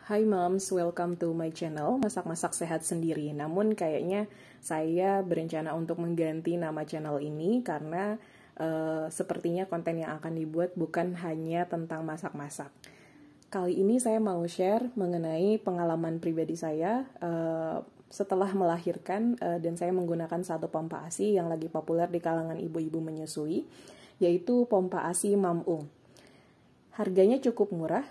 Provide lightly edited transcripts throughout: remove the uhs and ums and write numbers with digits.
Hai moms, welcome to my channel, masak-masak sehat sendiri. Namun kayaknya saya berencana untuk mengganti nama channel ini karena sepertinya konten yang akan dibuat bukan hanya tentang masak-masak. Kali ini saya mau share mengenai pengalaman pribadi saya setelah melahirkan dan saya menggunakan satu pompa ASI yang lagi populer di kalangan ibu-ibu menyusui, yaitu pompa ASI Mamung. Harganya cukup murah,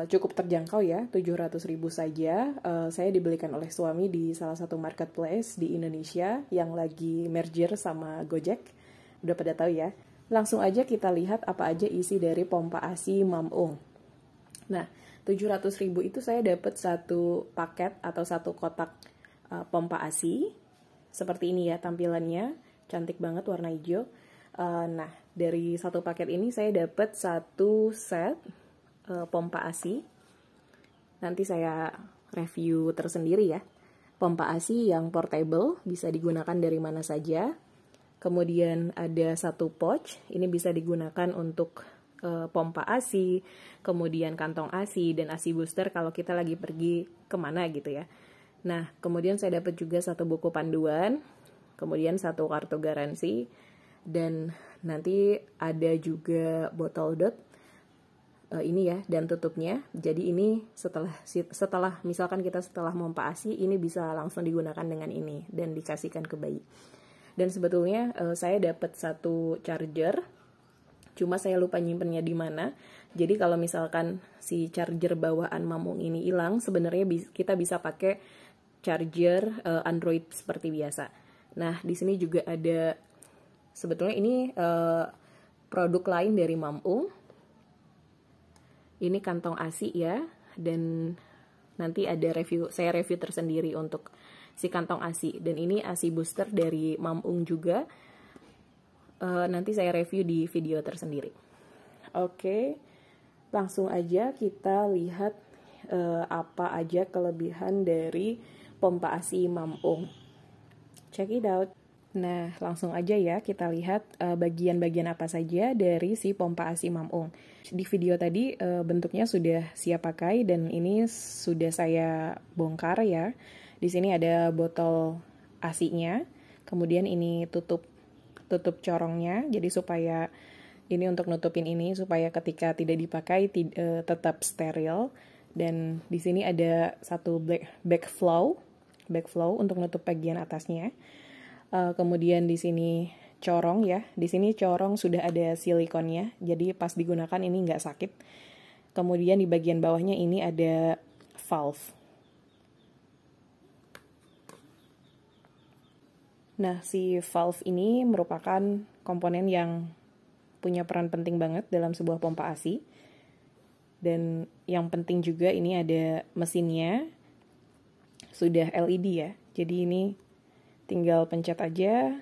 cukup terjangkau ya, 700.000 saja. Saya dibelikan oleh suami di salah satu marketplace di Indonesia yang lagi merger sama Gojek. Udah pada tahu ya. Langsung aja kita lihat apa aja isi dari pompa ASI Mamung. Nah, 700.000 itu saya dapat satu paket atau satu kotak pompa ASI. Seperti ini ya tampilannya, cantik banget warna hijau. Nah, dari satu paket ini saya dapat satu set pompa ASI. Nanti saya review tersendiri ya. Pompa ASI yang portable, bisa digunakan dari mana saja. Kemudian ada satu pouch, ini bisa digunakan untuk pompa ASI, kemudian kantong ASI, dan ASI booster kalau kita lagi pergi kemana gitu ya. Nah, kemudian saya dapat juga satu buku panduan, kemudian satu kartu garansi, dan nanti ada juga botol dot ini ya, dan tutupnya. Jadi ini setelah misalkan kita setelah pompa ASI, ini bisa langsung digunakan dengan ini dan dikasihkan ke bayi. Dan sebetulnya saya dapat satu charger, cuma saya lupa nyimpennya di mana. Jadi kalau misalkan si charger bawaan Mamung ini hilang, sebenarnya kita bisa pakai charger Android seperti biasa. Nah, di sini juga ada, sebetulnya ini produk lain dari Mamung. Ini kantong ASI ya, dan nanti ada saya review tersendiri untuk si kantong ASI. Dan ini ASI booster dari Mamung juga. Nanti saya review di video tersendiri. Oke, langsung aja kita lihat apa aja kelebihan dari pompa ASI Mamung. Check it out. Nah, langsung aja ya kita lihat bagian-bagian apa saja dari si pompa ASI Mamung. Di video tadi bentuknya sudah siap pakai dan ini sudah saya bongkar ya. Di sini ada botol ASI-nya, kemudian ini tutup corongnya, jadi supaya ini untuk nutupin ini supaya ketika tidak dipakai tetap steril. Dan di sini ada satu backflow untuk nutup bagian atasnya. Kemudian di sini corong ya, di sini corong sudah ada silikonnya, jadi pas digunakan ini nggak sakit. Kemudian di bagian bawahnya ini ada valve. Nah, si valve ini merupakan komponen yang punya peran penting banget dalam sebuah pompa ASI. Dan yang penting juga ini ada mesinnya, sudah LED ya, jadi ini tinggal pencet aja,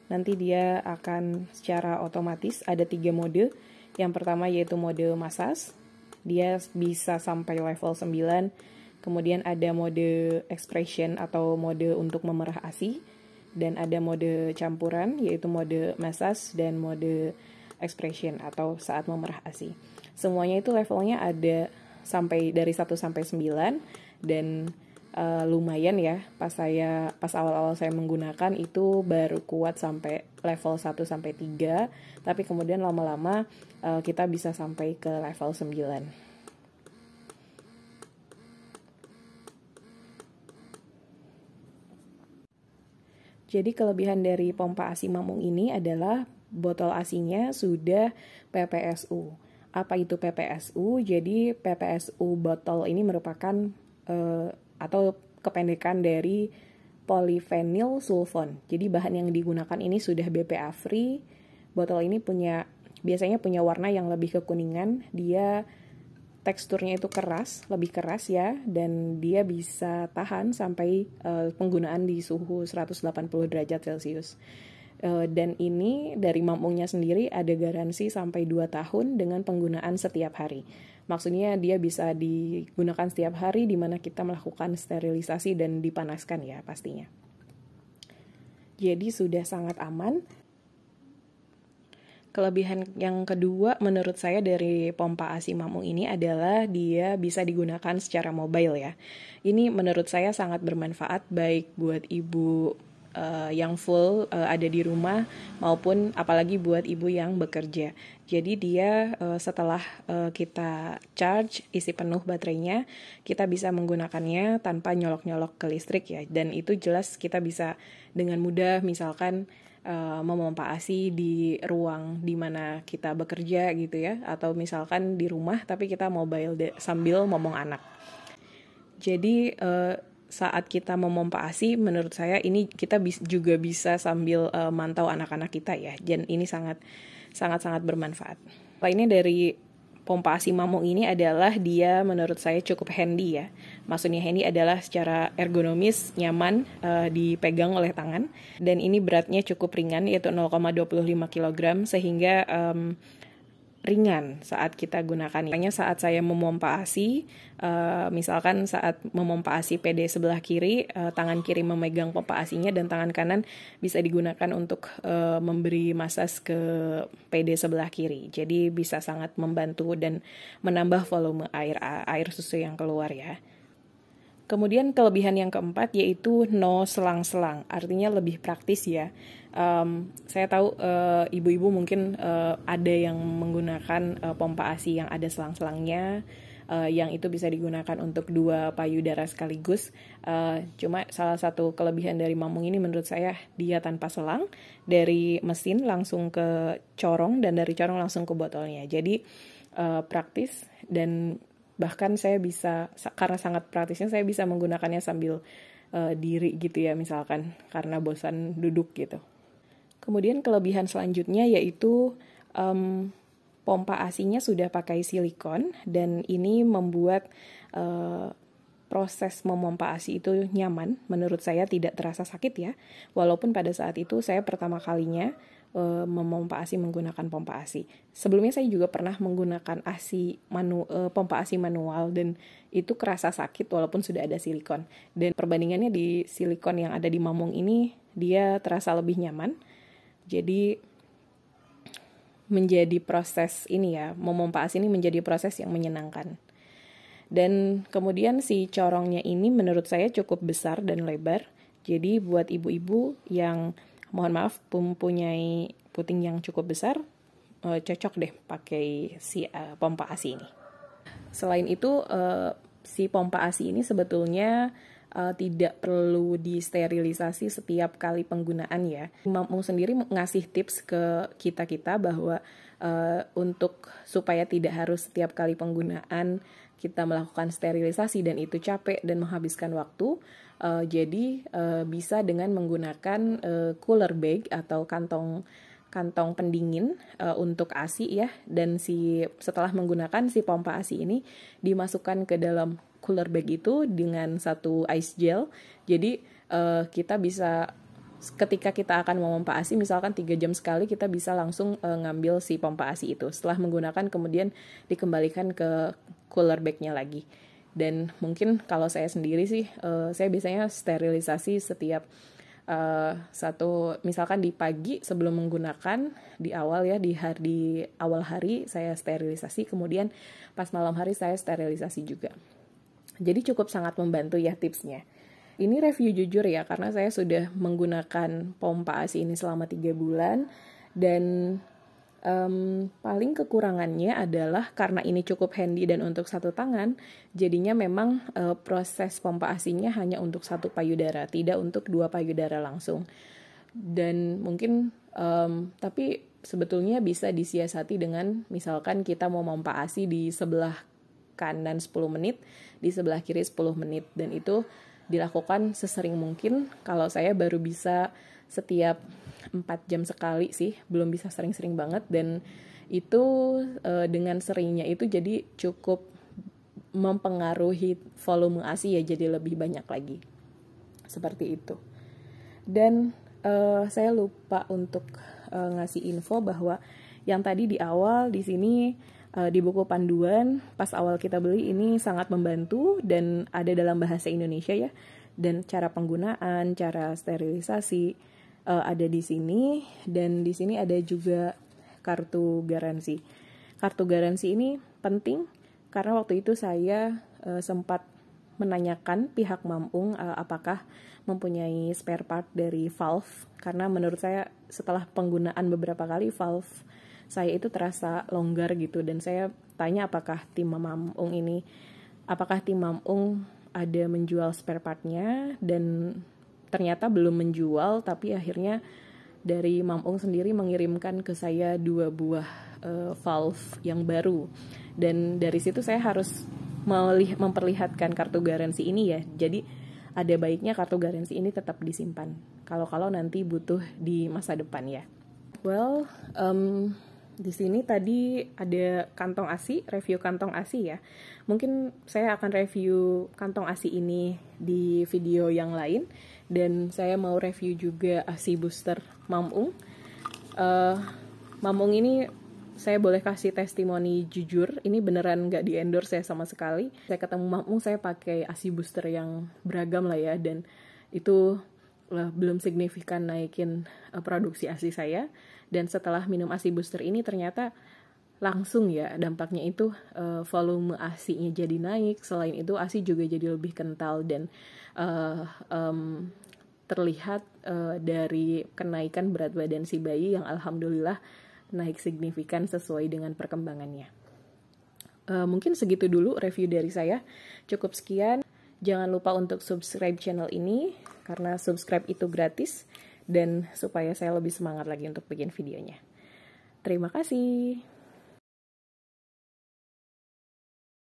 nanti dia akan secara otomatis ada 3 mode. Yang pertama yaitu mode massage, dia bisa sampai level 9. Kemudian ada mode expression atau mode untuk memerah ASI, dan ada mode campuran yaitu mode massage dan mode expression atau saat memerah ASI. Semuanya itu levelnya ada dari 1 sampai 9, dan lumayan ya, pas awal-awal saya menggunakan itu baru kuat sampai level 1 sampai 3, tapi kemudian lama-lama kita bisa sampai ke level 9. Jadi kelebihan dari pompa ASI Mamung ini adalah botol ASI-nya sudah PPSU. Apa itu PPSU? Jadi PPSU botol ini merupakan atau kependekan dari polyphenol sulfone. Jadi bahan yang digunakan ini sudah BPA free. Botol ini biasanya punya warna yang lebih kekuningan. Dia teksturnya itu lebih keras ya, dan dia bisa tahan sampai penggunaan di suhu 180 derajat Celcius. Dan ini dari Mamungnya sendiri ada garansi sampai 2 tahun dengan penggunaan setiap hari. Maksudnya dia bisa digunakan setiap hari di mana kita melakukan sterilisasi dan dipanaskan ya pastinya. Jadi sudah sangat aman. Kelebihan yang kedua menurut saya dari pompa ASI Mamung ini adalah dia bisa digunakan secara mobile ya. Ini menurut saya sangat bermanfaat baik buat ibu yang full ada di rumah maupun apalagi buat ibu yang bekerja. Jadi dia setelah kita charge isi penuh baterainya, kita bisa menggunakannya tanpa nyolok-nyolok ke listrik ya. Dan itu jelas kita bisa dengan mudah misalkan memompa ASI di ruang di mana kita bekerja gitu ya, atau misalkan di rumah tapi kita mobile sambil ngomong anak. Jadi saat kita memompa ASI, menurut saya ini kita juga bisa sambil mantau anak-anak kita ya, dan ini sangat bermanfaat. Lainnya dari pompa ASI Mamung ini adalah dia menurut saya cukup handy ya. Maksudnya handy adalah secara ergonomis, nyaman, dipegang oleh tangan. Dan ini beratnya cukup ringan, yaitu 0,25 kg, sehingga ringan saat kita gunakan. Makanya saat saya memompa ASI, misalkan saat memompa ASI PD sebelah kiri, tangan kiri memegang pompa ASI-nya dan tangan kanan bisa digunakan untuk memberi masas ke PD sebelah kiri. Jadi bisa sangat membantu dan menambah volume air susu yang keluar ya. Kemudian kelebihan yang keempat yaitu no selang-selang, artinya lebih praktis ya. Saya tahu ibu-ibu mungkin ada yang menggunakan pompa ASI yang ada selang-selangnya, yang itu bisa digunakan untuk 2 payudara sekaligus. Cuma salah satu kelebihan dari Mamung ini menurut saya dia tanpa selang, dari mesin langsung ke corong dan dari corong langsung ke botolnya. Jadi praktis dan bahkan saya bisa, karena sangat praktisnya, saya bisa menggunakannya sambil diri gitu ya misalkan, karena bosan duduk gitu. Kemudian kelebihan selanjutnya yaitu pompa ASI-nya sudah pakai silikon, dan ini membuat proses memompa ASI itu nyaman. Menurut saya tidak terasa sakit ya, walaupun pada saat itu saya pertama kalinya memompa ASI menggunakan pompa ASI. Sebelumnya saya juga pernah menggunakan pompa ASI manual, dan itu kerasa sakit walaupun sudah ada silikon. Dan perbandingannya di silikon yang ada di Mamung ini, dia terasa lebih nyaman. Jadi menjadi proses ini ya, memompa ASI ini menjadi proses yang menyenangkan. Dan kemudian si corongnya ini menurut saya cukup besar dan lebar. Jadi buat ibu-ibu yang mohon maaf mempunyai puting yang cukup besar, cocok deh pakai si pompa ASI ini. Selain itu si pompa ASI ini sebetulnya tidak perlu disterilisasi setiap kali penggunaan ya. Mamung sendiri ngasih tips ke kita bahwa untuk supaya tidak harus setiap kali penggunaan kita melakukan sterilisasi dan itu capek dan menghabiskan waktu. Jadi bisa dengan menggunakan cooler bag atau kantong pendingin untuk ASI ya, dan setelah menggunakan si pompa ASI ini dimasukkan ke dalam cooler bag itu dengan satu ice gel. Jadi kita bisa ketika kita akan memompa ASI misalkan 3 jam sekali, kita bisa langsung ngambil si pompa ASI itu. Setelah menggunakan kemudian dikembalikan ke cooler bag-nya lagi. Dan mungkin kalau saya sendiri sih, saya biasanya sterilisasi setiap misalkan di pagi sebelum menggunakan, di awal ya, di awal hari saya sterilisasi, kemudian pas malam hari saya sterilisasi juga. Jadi cukup sangat membantu ya tipsnya. Ini review jujur ya, karena saya sudah menggunakan pompa ASI ini selama 3 bulan, dan paling kekurangannya adalah karena ini cukup handy dan untuk satu tangan, jadinya memang proses pompa ASI-nya hanya untuk 1 payudara, tidak untuk 2 payudara langsung. Dan mungkin tapi sebetulnya bisa disiasati dengan misalkan kita mau pompa ASI di sebelah kanan 10 menit, di sebelah kiri 10 menit, dan itu dilakukan sesering mungkin. Kalau saya baru bisa setiap 4 jam sekali sih, belum bisa sering-sering banget, dan itu dengan seringnya itu jadi cukup mempengaruhi volume ASI ya, jadi lebih banyak lagi. Seperti itu. Dan saya lupa untuk ngasih info bahwa yang tadi di awal di sini di buku panduan pas awal kita beli ini sangat membantu dan ada dalam bahasa Indonesia ya, dan cara penggunaan, cara sterilisasi ada di sini, dan di sini ada juga kartu garansi. Kartu garansi ini penting karena waktu itu saya sempat menanyakan pihak Mamung apakah mempunyai spare part dari valve, karena menurut saya setelah penggunaan beberapa kali valve saya itu terasa longgar gitu, dan saya tanya apakah tim Mamung ada menjual spare partnya, dan ternyata belum menjual, tapi akhirnya dari Mamung sendiri mengirimkan ke saya 2 buah valve yang baru, dan dari situ saya harus memperlihatkan kartu garansi ini ya. Jadi ada baiknya kartu garansi ini tetap disimpan kalau nanti butuh di masa depan ya. Well, di sini tadi ada kantong ASI, review kantong ASI ya. Mungkin saya akan review kantong ASI ini di video yang lain, dan saya mau review juga ASI booster Mamung. Mamung ini saya boleh kasih testimoni jujur, ini beneran nggak di endorse saya sama sekali. Saya ketemu Mamung, saya pakai ASI booster yang beragam lah ya, dan itu belum signifikan naikin produksi ASI saya. Dan setelah minum ASI booster ini ternyata langsung ya dampaknya itu volume ASI-nya jadi naik. Selain itu ASI juga jadi lebih kental, dan terlihat dari kenaikan berat badan si bayi yang alhamdulillah naik signifikan sesuai dengan perkembangannya. Mungkin segitu dulu review dari saya. Cukup sekian. Jangan lupa untuk subscribe channel ini karena subscribe itu gratis, dan supaya saya lebih semangat lagi untuk bikin videonya. Terima kasih.